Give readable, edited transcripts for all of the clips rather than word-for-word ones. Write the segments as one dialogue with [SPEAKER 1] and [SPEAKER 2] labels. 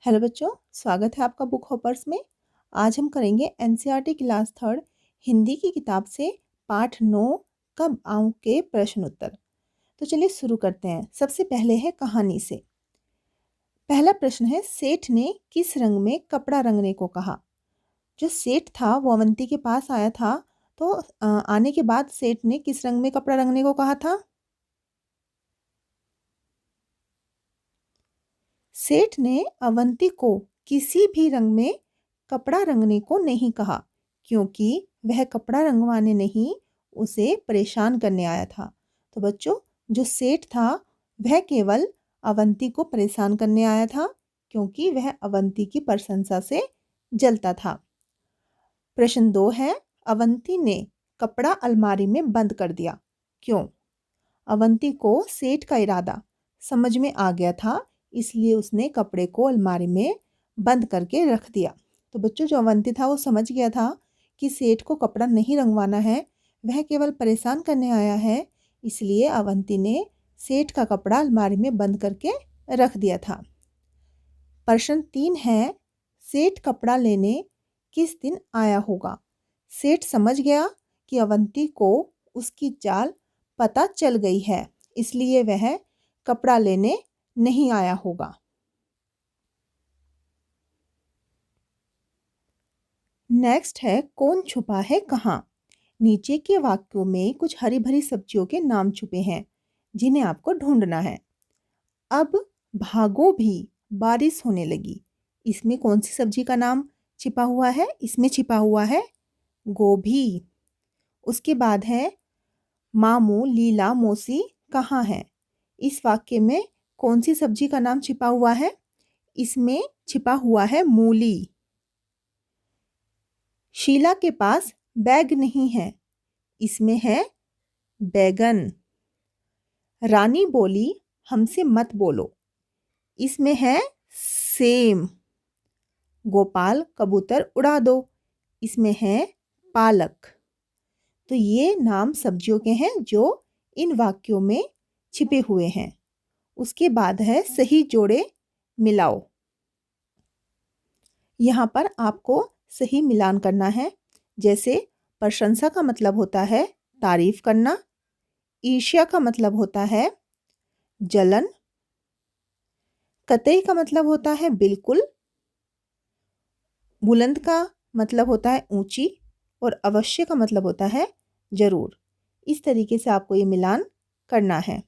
[SPEAKER 1] Hello बच्चों, स्वागत है आपका बुक हॉपर्स में। आज हम करेंगे एनसीईआरटी क्लास थर्ड हिंदी की किताब से पाठ 9 कब आऊं के प्रश्न उत्तर। तो चलिए शुरू करते हैं। सबसे पहले है कहानी से। पहला प्रश्न है, सेठ ने किस रंग में कपड़ा रंगने को कहा। जो सेठ था वो अवंती के पास आया था, तो आने के बाद सेठ ने किस रंग में कपड़ा रंगने को कहा था। सेठ ने अवंती को किसी भी रंग में कपड़ा रंगने को नहीं कहा, क्योंकि वह कपड़ा रंगवाने नहीं, उसे परेशान करने आया था। तो बच्चों, जो सेठ था वह केवल अवंती को परेशान करने आया था, क्योंकि वह अवंती की प्रशंसा से जलता था। प्रश्न 2 है, अवंती ने कपड़ा अलमारी में बंद कर दिया, क्यों। अवंती को सेठ का इरादा समझ में आ गया था, इसलिए उसने कपड़े को अलमारी में बंद करके रख दिया। तो बच्चों, जो अवंती था वो समझ गया था कि सेठ को कपड़ा नहीं रंगवाना है, वह केवल परेशान करने आया है, इसलिए अवंती ने सेठ का कपड़ा अलमारी में बंद करके रख दिया था। प्रश्न 3 है, सेठ कपड़ा लेने किस दिन आया होगा। सेठ समझ गया कि अवंती को उसकी चाल पता चल गई है, इसलिए वह कपड़ा लेने नहीं आया होगा। नेक्स्ट है, कौन छुपा है कहाँ। नीचे के वाक्यों में कुछ हरी भरी सब्जियों के नाम छुपे हैं, जिन्हें आपको ढूंढना है। अब भागो भी, बारिश होने लगी। इसमें कौन सी सब्जी का नाम छिपा हुआ है। इसमें छिपा हुआ है गोभी। उसके बाद है, मामू लीला मौसी कहाँ है। इस वाक्य में कौन सी सब्जी का नाम छिपा हुआ है। इसमें छिपा हुआ है मूली। शीला के पास बैग नहीं है। इसमें है बैगन। रानी बोली, हमसे मत बोलो। इसमें है सेम। गोपाल कबूतर उड़ा दो। इसमें है पालक। तो ये नाम सब्जियों के हैं जो इन वाक्यों में छिपे हुए हैं। उसके बाद है, सही जोड़े मिलाओ। यहाँ पर आपको सही मिलान करना है। जैसे प्रशंसा का मतलब होता है तारीफ करना, ईर्ष्या का मतलब होता है जलन, कतई का मतलब होता है बिल्कुल, बुलंद का मतलब होता है ऊंची, और अवश्य का मतलब होता है जरूर। इस तरीके से आपको ये मिलान करना है।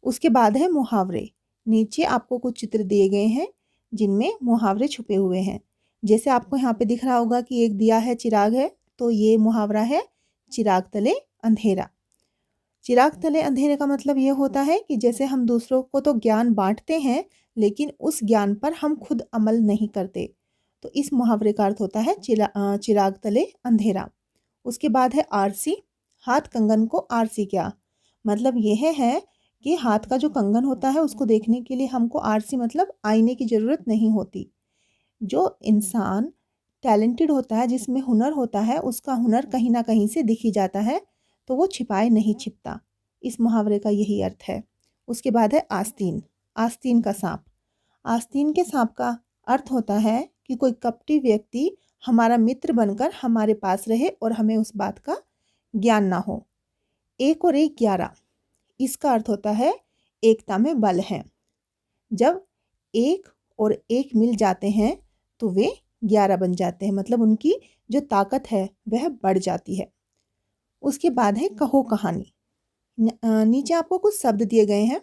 [SPEAKER 1] उसके बाद है मुहावरे। नीचे आपको कुछ चित्र दिए गए हैं, जिनमें मुहावरे छुपे हुए हैं। जैसे आपको यहाँ पे दिख रहा होगा कि एक दिया है, चिराग है, तो ये मुहावरा है चिराग तले अंधेरा। चिराग तले अंधेरे का मतलब ये होता है कि जैसे हम दूसरों को तो ज्ञान बांटते हैं, लेकिन उस ज्ञान पर हम खुद अमल नहीं करते। तो इस मुहावरे का अर्थ होता है चिराग तले अंधेरा। उसके बाद है आरसी। हाथ कंगन को आरसी क्या। मतलब यह है कि हाथ का जो कंगन होता है उसको देखने के लिए हमको आरसी मतलब आईने की ज़रूरत नहीं होती। जो इंसान टैलेंटेड होता है, जिसमें हुनर होता है, उसका हुनर कहीं ना कहीं से दिख ही जाता है, तो वो छिपाए नहीं छिपता। इस मुहावरे का यही अर्थ है। उसके बाद है आस्तीन। आस्तीन का सांप। आस्तीन के सांप का अर्थ होता है कि कोई कपटी व्यक्ति हमारा मित्र बनकर हमारे पास रहे और हमें उस बात का ज्ञान ना हो। एक और एक 11। इसका अर्थ होता है एकता में बल है। जब एक और एक मिल जाते हैं तो वे 11 बन जाते हैं, मतलब उनकी जो ताकत है वह बढ़ जाती है। उसके बाद है कहो कहानी। नीचे आपको कुछ शब्द दिए गए हैं,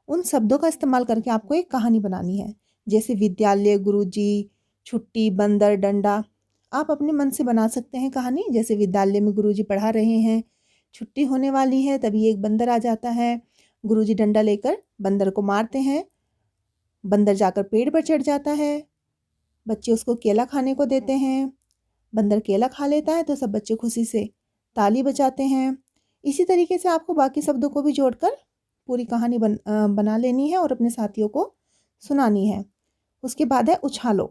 [SPEAKER 1] उन शब्दों का इस्तेमाल करके आपको एक कहानी बनानी है। जैसे विद्यालय, गुरुजी, छुट्टी, बंदर, डंडा। आप अपने मन से बना सकते हैं कहानी। जैसे विद्यालय में गुरुजी पढ़ा रहे हैं, छुट्टी होने वाली है, तभी एक बंदर आ जाता है, गुरुजी डंडा लेकर बंदर को मारते हैं, बंदर जाकर पेड़ पर चढ़ जाता है, बच्चे उसको केला खाने को देते हैं, बंदर केला खा लेता है तो सब बच्चे खुशी से ताली बजाते हैं। इसी तरीके से आपको बाकी शब्दों को भी जोड़कर पूरी कहानी बना लेनी है और अपने साथियों को सुनानी है। उसके बाद है उछालो।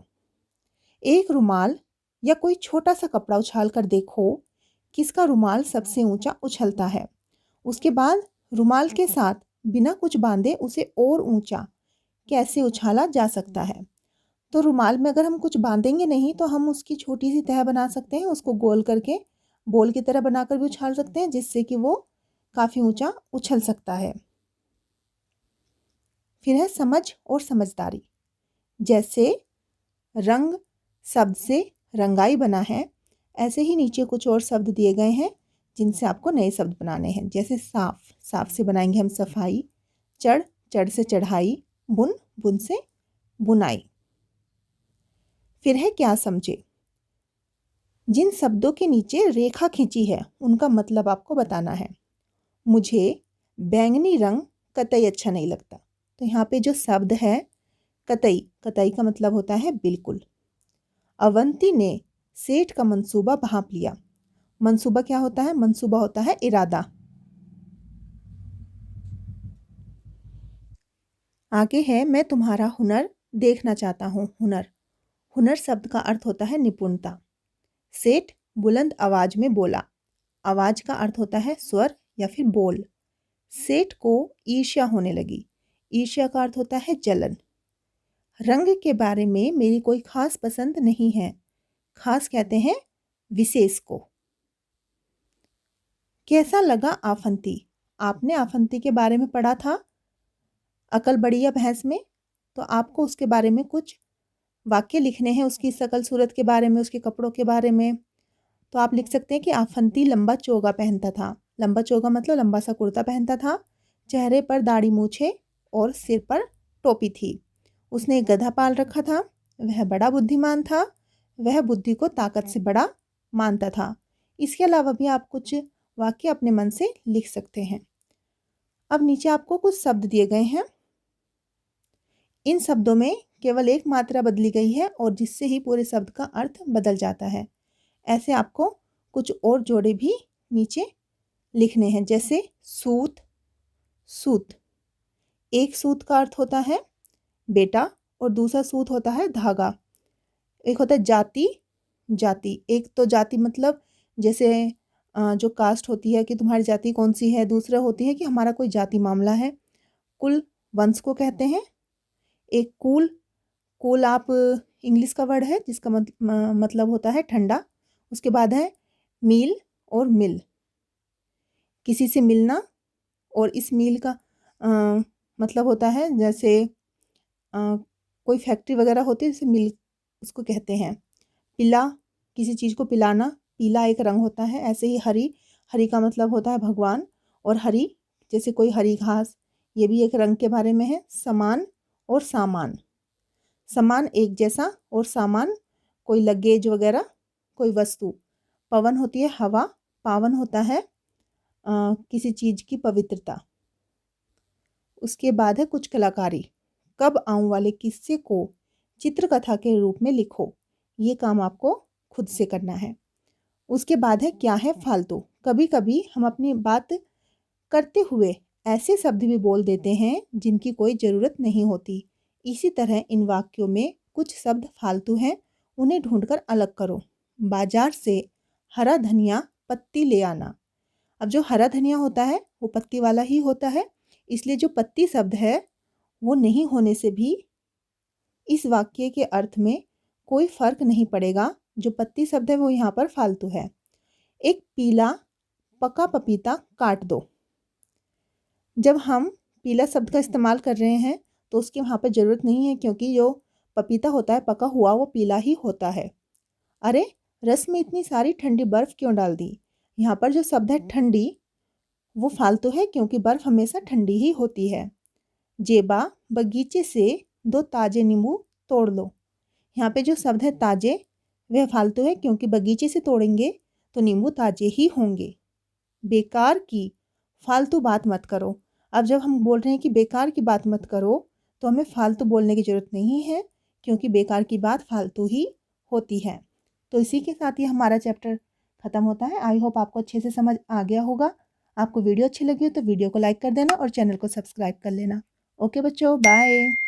[SPEAKER 1] एक रुमाल या कोई छोटा सा कपड़ा उछाल कर देखो किसका रुमाल सबसे ऊंचा उछलता है। उसके बाद रुमाल के साथ बिना कुछ बांधे उसे और ऊंचा कैसे उछाला जा सकता है। तो रुमाल में अगर हम कुछ बांधेंगे नहीं तो हम उसकी छोटी सी तह बना सकते हैं, उसको गोल करके बॉल की तरह बनाकर भी उछाल सकते हैं, जिससे कि वो काफ़ी ऊंचा उछल सकता है। फिर है समझ और समझदारी। जैसे रंग शब्द से रंगाई बना है, ऐसे ही नीचे कुछ और शब्द दिए गए हैं जिनसे आपको नए शब्द बनाने हैं। जैसे साफ, साफ से बनाएंगे हम सफाई। चढ़, चढ़ से चढ़ाई। बुन, बुन से बुनाई। फिर है क्या समझे। जिन शब्दों के नीचे रेखा खींची है उनका मतलब आपको बताना है। मुझे बैंगनी रंग कतई अच्छा नहीं लगता। तो यहाँ पे जो शब्द है कतई, कतई का मतलब होता है बिल्कुल। अवंती ने सेठ का मंसूबा भांप लिया। मंसूबा क्या होता है? मंसूबा होता है इरादा। आगे है मैं तुम्हारा हुनर देखना चाहता हूँ। हुनर, हुनर शब्द का अर्थ होता है निपुणता। सेठ बुलंद आवाज में बोला। आवाज का अर्थ होता है स्वर या फिर बोल। सेठ को ईर्ष्या होने लगी। ईर्ष्या का अर्थ होता है जलन। रंग के बारे में मेरी कोई खास पसंद नहीं है। खास कहते हैं विशेष को। कैसा लगा आफंती। आपने आफंती के बारे में पढ़ा था अकल बढ़िया भैंस में, तो आपको उसके बारे में कुछ वाक्य लिखने हैं, उसकी शकल सूरत के बारे में, उसके कपड़ों के बारे में। तो आप लिख सकते हैं कि आफंती लंबा चोगा पहनता था। लंबा चोगा मतलब लंबा सा कुर्ता पहनता था। चेहरे पर दाढ़ी मूछे और सिर पर टोपी थी। उसने एक गधा पाल रखा था। वह बड़ा बुद्धिमान था। वह बुद्धि को ताकत से बड़ा मानता था। इसके अलावा भी आप कुछ वाक्य अपने मन से लिख सकते हैं। अब नीचे आपको कुछ शब्द दिए गए हैं। इन शब्दों में केवल एक मात्रा बदली गई है और जिससे ही पूरे शब्द का अर्थ बदल जाता है। ऐसे आपको कुछ और जोड़े भी नीचे लिखने हैं। जैसे सूत, सूत। एक सूत का अर्थ होता है बेटा और दूसरा सूत होता है धागा। एक होता है जाति, जाति। एक तो जाति मतलब जैसे जो कास्ट होती है कि तुम्हारी जाति कौन सी है। दूसरा होती है कि हमारा कोई जाति मामला है। कुल वंश को कहते हैं। एक कूल, कूल आप इंग्लिश का वर्ड है जिसका मतलब होता है ठंडा। उसके बाद है मील और मिल, किसी से मिलना। और इस मील का मतलब होता है जैसे कोई फैक्ट्री वगैरह होती है जैसे मिल, उसको कहते हैं। पिला, किसी चीज़ को पिलाना। पीला एक रंग होता है। ऐसे ही हरी, हरी का मतलब होता है भगवान। और हरी जैसे कोई हरी घास, ये भी एक रंग के बारे में है। समान और सामान। समान एक जैसा और सामान कोई लगेज वगैरह, कोई वस्तु। पवन होती है हवा। पावन होता है किसी चीज़ की पवित्रता। उसके बाद है कुछ कलाकारी। कब आऊं वाले किस्से को चित्रकथा के रूप में लिखो। ये काम आपको खुद से करना है। उसके बाद है क्या है फालतू। कभी कभी हम अपनी बात करते हुए ऐसे शब्द भी बोल देते हैं जिनकी कोई ज़रूरत नहीं होती। इसी तरह इन वाक्यों में कुछ शब्द फालतू हैं, उन्हें ढूंढकर अलग करो। बाजार से हरा धनिया पत्ती ले आना। अब जो हरा धनिया होता है वो पत्ती वाला ही होता है, इसलिए जो पत्ती शब्द है वो नहीं होने से भी इस वाक्य के अर्थ में कोई फर्क नहीं पड़ेगा। जो पत्ती शब्द है वो यहाँ पर फालतू है। एक पीला पका पपीता काट दो। जब हम पीला शब्द का इस्तेमाल कर रहे हैं तो उसकी वहाँ पर ज़रूरत नहीं है, क्योंकि जो पपीता होता है पका हुआ वो पीला ही होता है। अरे रस में इतनी सारी ठंडी बर्फ़ क्यों डाल दी। यहाँ पर जो शब्द है ठंडी वो फालतू है, क्योंकि बर्फ़ हमेशा ठंडी ही होती है। जेबा बगीचे से 2 ताज़े नींबू तोड़ लो। यहाँ पे जो शब्द है ताज़े वह फालतू है, क्योंकि बगीचे से तोड़ेंगे तो नींबू ताज़े ही होंगे। बेकार की फालतू बात मत करो। अब जब हम बोल रहे हैं कि बेकार की बात मत करो तो हमें फालतू बोलने की ज़रूरत नहीं है, क्योंकि बेकार की बात फालतू ही होती है। तो इसी के साथ ही हमारा चैप्टर ख़त्म होता है। आई होप आपको अच्छे से समझ आ गया होगा। आपको वीडियो अच्छी लगी हो तो वीडियो को लाइक कर देना और चैनल को सब्सक्राइब कर लेना। ओके बच्चों, बाय।